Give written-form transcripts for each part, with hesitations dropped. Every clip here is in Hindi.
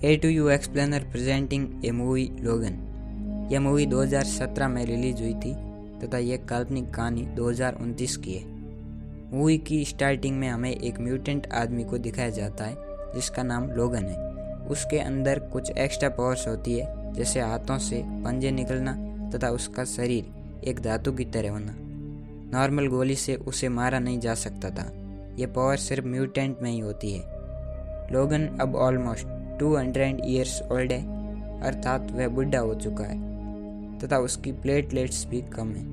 A to you explainer presenting a movie Logan. यह मूवी 2017 में रिलीज हुई थी तथा यह काल्पनिक कहानी 2029 की है। मूवी की स्टार्टिंग में हमें एक म्यूटेंट आदमी को दिखाया जाता है जिसका नाम लोगन है। उसके अंदर कुछ एक्स्ट्रा पावर्स होती है, जैसे हाथों से पंजे निकलना तथा उसका शरीर एक धातु की तरह होना। नॉर्मल गोली से उसे मारा नहीं जा सकता था। यह पावर सिर्फ म्यूटेंट में ही होती है। लोगन अब ऑलमोस्ट 200 ईयर्स ओल्ड है, अर्थात वह बुढ़ा हो चुका है तथा उसकी प्लेटलेट्स भी कम है,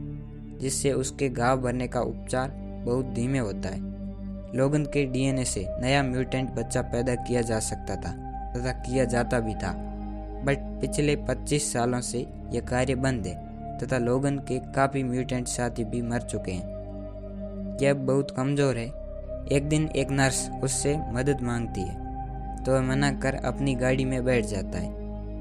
जिससे उसके घाव भरने का उपचार बहुत धीमे होता है। लोगन के डीएनए से नया म्यूटेंट बच्चा पैदा किया जा सकता था तथा किया जाता भी था, बट पिछले 25 सालों से यह कार्य बंद है तथा लोगन के काफ़ी म्यूटेंट साथी भी मर चुके हैं। यह बहुत कमज़ोर है। एक दिन एक नर्स उससे मदद मांगती है तो वह मना कर अपनी गाड़ी में बैठ जाता है।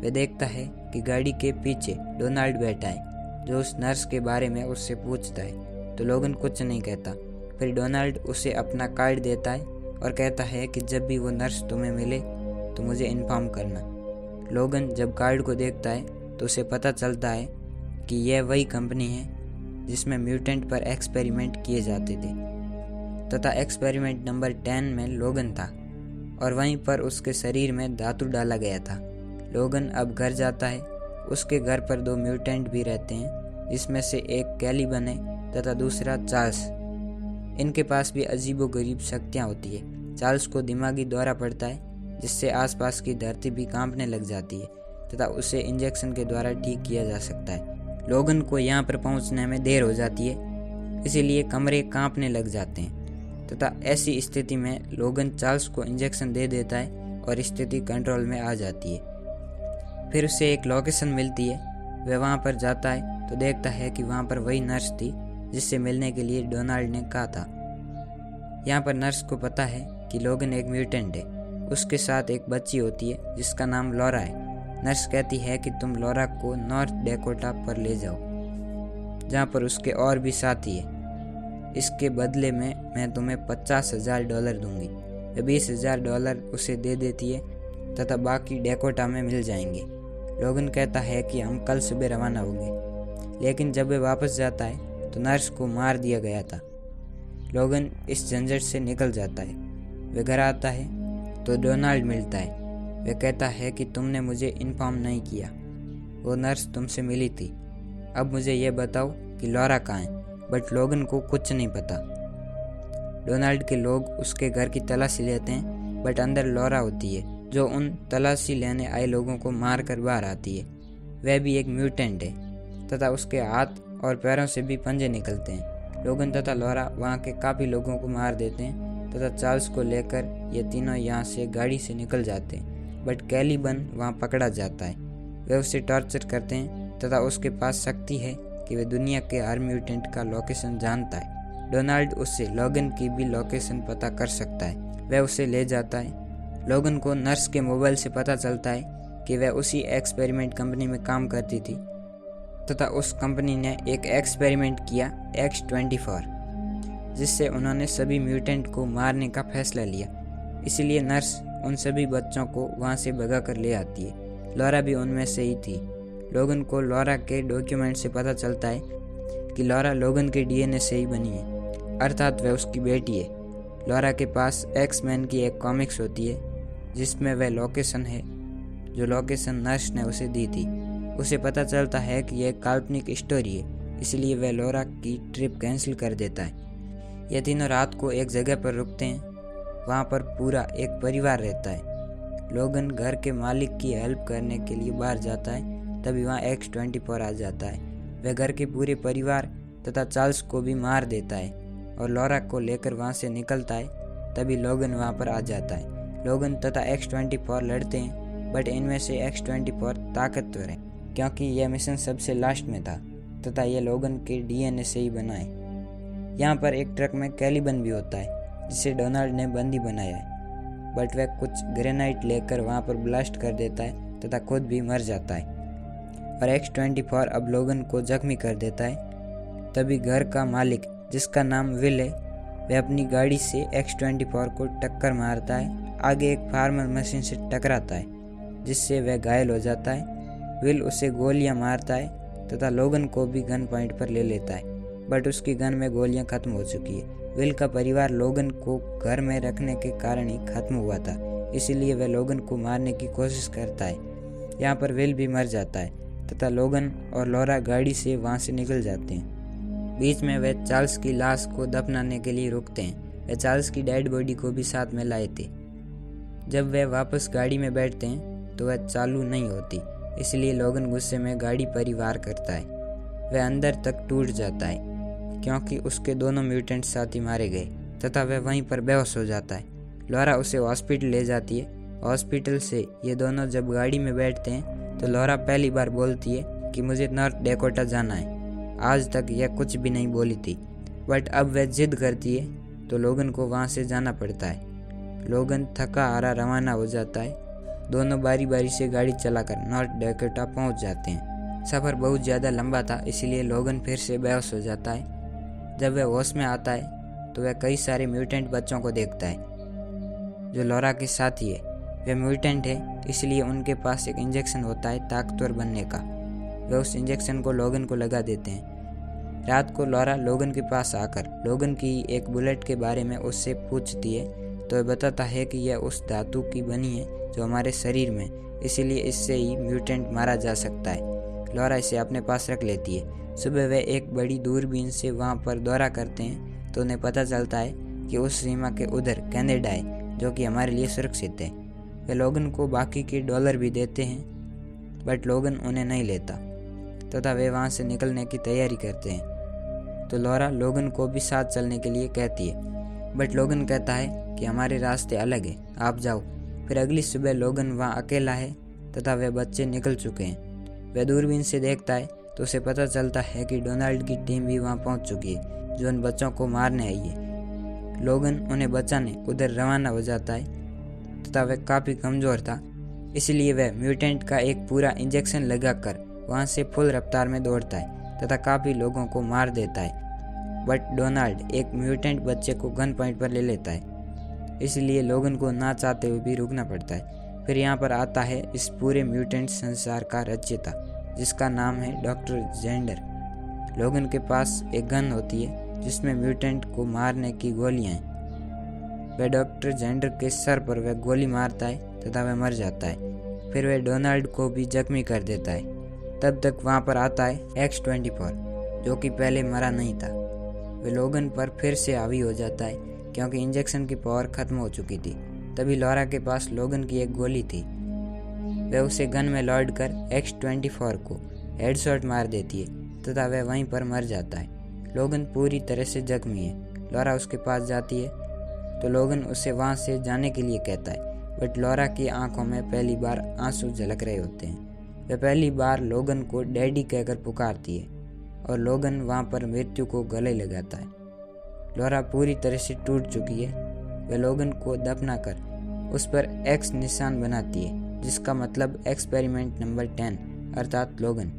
वह देखता है कि गाड़ी के पीछे डोनाल्ड बैठा है, जो उस नर्स के बारे में उससे पूछता है तो लोगन कुछ नहीं कहता। फिर डोनाल्ड उसे अपना कार्ड देता है और कहता है कि जब भी वो नर्स तुम्हें मिले तो मुझे इन्फॉर्म करना। लोगन जब कार्ड को देखता है तो उसे पता चलता है कि यह वही कंपनी है जिसमें म्यूटेंट पर एक्सपेरिमेंट किए जाते थे तथा एक्सपेरिमेंट नंबर 10 में लोगन था और वहीं पर उसके शरीर में धातु डाला गया था। लोगन अब घर जाता है। उसके घर पर 2 म्यूटेंट भी रहते हैं, जिसमें से एक कैलिबन है तथा दूसरा चार्ल्स। इनके पास भी अजीबोगरीब शक्तियाँ होती है। चार्ल्स को दिमागी दौरा पड़ता है, जिससे आसपास की धरती भी कांपने लग जाती है तथा उसे इंजेक्शन के द्वारा ठीक किया जा सकता है। लोगन को यहाँ पर पहुँचने में देर हो जाती है, इसीलिए कमरे कांपने लग जाते हैं तथा ऐसी स्थिति में लोगन चार्ल्स को इंजेक्शन दे देता है और स्थिति कंट्रोल में आ जाती है। फिर उसे एक लोकेशन मिलती है। वह वहाँ पर जाता है तो देखता है कि वहाँ पर वही नर्स थी जिससे मिलने के लिए डोनाल्ड ने कहा था। यहाँ पर नर्स को पता है कि लोगन एक म्यूटेंट है। उसके साथ एक बच्ची होती है जिसका नाम लॉरा है। नर्स कहती है कि तुम लॉरा को नॉर्थ डेकोटा पर ले जाओ, जहाँ पर उसके और भी साथी है। इसके बदले में मैं तुम्हें $50,000 दूंगी। वह $20,000 उसे दे देती है तथा बाकी डेकोटा में मिल जाएंगे। लोगन कहता है कि हम कल सुबह रवाना होंगे, लेकिन जब वह वापस जाता है तो नर्स को मार दिया गया था। लोगन इस झंझट से निकल जाता है। वह घर आता है तो डोनाल्ड मिलता है। वह कहता है कि तुमने मुझे इन्फॉर्म नहीं किया, वो नर्स तुमसे मिली थी। अब मुझे यह बताओ कि लॉरा कहाँ है। बट लोगन को कुछ नहीं पता। डोनाल्ड के लोग उसके घर की तलाशी लेते हैं, बट अंदर लॉरा होती है, जो उन तलाशी लेने आए लोगों को मार कर बाहर आती है। वह भी एक म्यूटेंट है तथा उसके हाथ और पैरों से भी पंजे निकलते हैं। लोगन तथा लॉरा वहाँ के काफ़ी लोगों को मार देते हैं तथा चार्ल्स को लेकर ये तीनों यहाँ से गाड़ी से निकल जाते हैं, बट कैलिबन वहाँ पकड़ा जाता है। वे उसे टॉर्चर करते हैं तथा उसके पास शक्ति है कि वह दुनिया के हर म्यूटेंट का लोकेशन जानता है। डोनाल्ड उससे लोगन की भी लोकेशन पता कर सकता है। वह उसे ले जाता है। लोगन को नर्स के मोबाइल से पता चलता है कि वह उसी एक्सपेरिमेंट कंपनी में काम करती थी तथा उस कंपनी ने एक एक्सपेरिमेंट किया X-24, जिससे उन्होंने सभी म्यूटेंट को मारने का फैसला लिया। इसलिए नर्स उन सभी बच्चों को वहाँ से भगा कर ले आती है। लॉरा भी उनमें से ही थी। लोगन को लॉरा के डॉक्यूमेंट से पता चलता है कि लॉरा लोगन के डीएनए से ही बनी है, अर्थात वह उसकी बेटी है। लॉरा के पास एक्स-मैन की एक कॉमिक्स होती है जिसमें वह लोकेशन है, जो लोकेशन नर्स ने उसे दी थी। उसे पता चलता है कि यह काल्पनिक स्टोरी है, इसलिए वह लॉरा की ट्रिप कैंसिल कर देता है। ये तीनों रात को एक जगह पर रुकते हैं। वहाँ पर पूरा एक परिवार रहता है। लोगन घर के मालिक की हेल्प करने के लिए बाहर जाता है, तभी वहाँ X-24 आ जाता है। वह घर के पूरे परिवार तथा चार्ल्स को भी मार देता है और लॉरा को लेकर वहाँ से निकलता है। तभी लोगन वहाँ पर आ जाता है। लोगन तथा X-24 लड़ते हैं, बट इनमें से X-24 ताकतवर है क्योंकि यह मिशन सबसे लास्ट में था तथा यह लोगन के डीएनए से ही बना है। यहाँ पर एक ट्रक में कैलिबन भी होता है, जिसे डोनाल्ड ने बंदी बनाया है, बट वह कुछ ग्रेनाइट लेकर वहाँ पर ब्लास्ट कर देता है तथा खुद भी मर जाता है और X-24 अब लोगन को जख्मी कर देता है। तभी घर का मालिक, जिसका नाम विल है, वह अपनी गाड़ी से X-24 को टक्कर मारता है। आगे एक फार्मर मशीन से टकराता है, जिससे वह घायल हो जाता है। विल उसे गोलियां मारता है तथा लोगन को भी गन पॉइंट पर ले लेता है, बट उसकी गन में गोलियां खत्म हो चुकी है। विल का परिवार लोगन को घर में रखने के कारण ही खत्म हुआ था, इसलिए वह लोगन को मारने की कोशिश करता है। यहाँ पर विल भी मर जाता है तथा लोगन और लॉरा गाड़ी से वहाँ से निकल जाते हैं। बीच में वे चार्ल्स की लाश को दफनाने के लिए रुकते हैं। वे चार्ल्स की डेड बॉडी को भी साथ में लाए थे। जब वे वापस गाड़ी में बैठते हैं तो वह चालू नहीं होती, इसलिए लोगन गुस्से में गाड़ी पर ही वार करता है। वह अंदर तक टूट जाता है क्योंकि उसके दोनों म्यूटेंट साथी मारे गए तथा वह वहीं पर बेहोश हो जाता है। लॉरा उसे हॉस्पिटल ले जाती है। हॉस्पिटल से ये दोनों जब गाड़ी में बैठते हैं तो लॉरा पहली बार बोलती है कि मुझे नॉर्थ डैकोटा जाना है। आज तक यह कुछ भी नहीं बोली थी, बट अब वह जिद करती है तो लोगन को वहाँ से जाना पड़ता है। लोगन थका हारा रवाना हो जाता है। दोनों बारी बारी से गाड़ी चलाकर नॉर्थ डैकोटा पहुँच जाते हैं। सफ़र बहुत ज़्यादा लंबा था, इसलिए लोगन फिर से बेहोश हो जाता है। जब वह होश में आता है तो वह कई सारे म्यूटेंट बच्चों को देखता है जो लॉरा के साथी है। वे म्यूटेंट है, इसलिए उनके पास एक इंजेक्शन होता है ताकतवर बनने का। वे उस इंजेक्शन को लोगन को लगा देते हैं। रात को लॉरा लोगन के पास आकर लोगन की एक बुलेट के बारे में उससे पूछती है तो वह बताता है कि यह उस धातु की बनी है जो हमारे शरीर में, इसीलिए इससे ही म्यूटेंट मारा जा सकता है। लॉरा इसे अपने पास रख लेती है। सुबह वे एक बड़ी दूरबीन से वहाँ पर दौरा करते हैं तो उन्हें पता चलता है कि उस सीमा के उधर कनाडा है जो कि हमारे लिए सुरक्षित है। वे लोगन को बाकी के डॉलर भी देते हैं, बट लोगन उन्हें नहीं लेता तथा वे वहाँ से निकलने की तैयारी करते हैं। तो लॉरा लोगन को भी साथ चलने के लिए कहती है, बट लोगन कहता है कि हमारे रास्ते अलग है, आप जाओ। फिर अगली सुबह लोगन वहाँ अकेला है तथा वे बच्चे निकल चुके हैं। वह दूरबीन से देखता है तो उसे पता चलता है कि डोनाल्ड की टीम भी वहाँ पहुँच चुकी है जो उन बच्चों को मारने आई है। लोगन उन्हें बचाने उधर रवाना हो जाता है तथा वह काफ़ी कमज़ोर था, इसलिए वह म्यूटेंट का एक पूरा इंजेक्शन लगाकर वहाँ से फुल रफ्तार में दौड़ता है तथा काफ़ी लोगों को मार देता है। बट डोनाल्ड एक म्यूटेंट बच्चे को गन पॉइंट पर ले लेता है, इसलिए लोगन को ना चाहते हुए भी रुकना पड़ता है। फिर यहाँ पर आता है इस पूरे म्यूटेंट संसार का रचयिता, जिसका नाम है डॉक्टर जेंडर। लोगन के पास एक गन होती है जिसमें म्यूटेंट को मारने की गोलियां हैं। वह डॉक्टर जेंडर के सर पर वह गोली मारता है तथा वह मर जाता है। फिर वह डोनाल्ड को भी जख्मी कर देता है। तब तक वहाँ पर आता है X-24 जो कि पहले मरा नहीं था। वह लोगन पर फिर से हावी हो जाता है क्योंकि इंजेक्शन की पावर खत्म हो चुकी थी। तभी लॉरा के पास लोगन की एक गोली थी। वह उसे गन में लोड कर X-24 को हेडशॉट मार देती है तथा वह वहीं पर मर जाता है। लोगन पूरी तरह से जख्मी है। लॉरा उसके पास जाती है तो लोगन उसे वहाँ से जाने के लिए कहता है, बट लॉरा की आंखों में पहली बार आंसू झलक रहे होते हैं। वह पहली बार लोगन को डैडी कहकर पुकारती है और लोगन वहाँ पर मृत्यु को गले लगाता है। लॉरा पूरी तरह से टूट चुकी है। वह लोगन को दफना कर उस पर X निशान बनाती है, जिसका मतलब एक्सपेरिमेंट नंबर 10 अर्थात लोगन।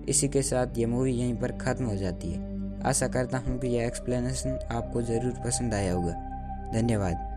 इसी के साथ ये मूवी यहीं पर ख़त्म हो जाती है। आशा करता हूँ कि यह एक्सप्लेनेशन आपको ज़रूर पसंद आया होगा। धन्यवाद।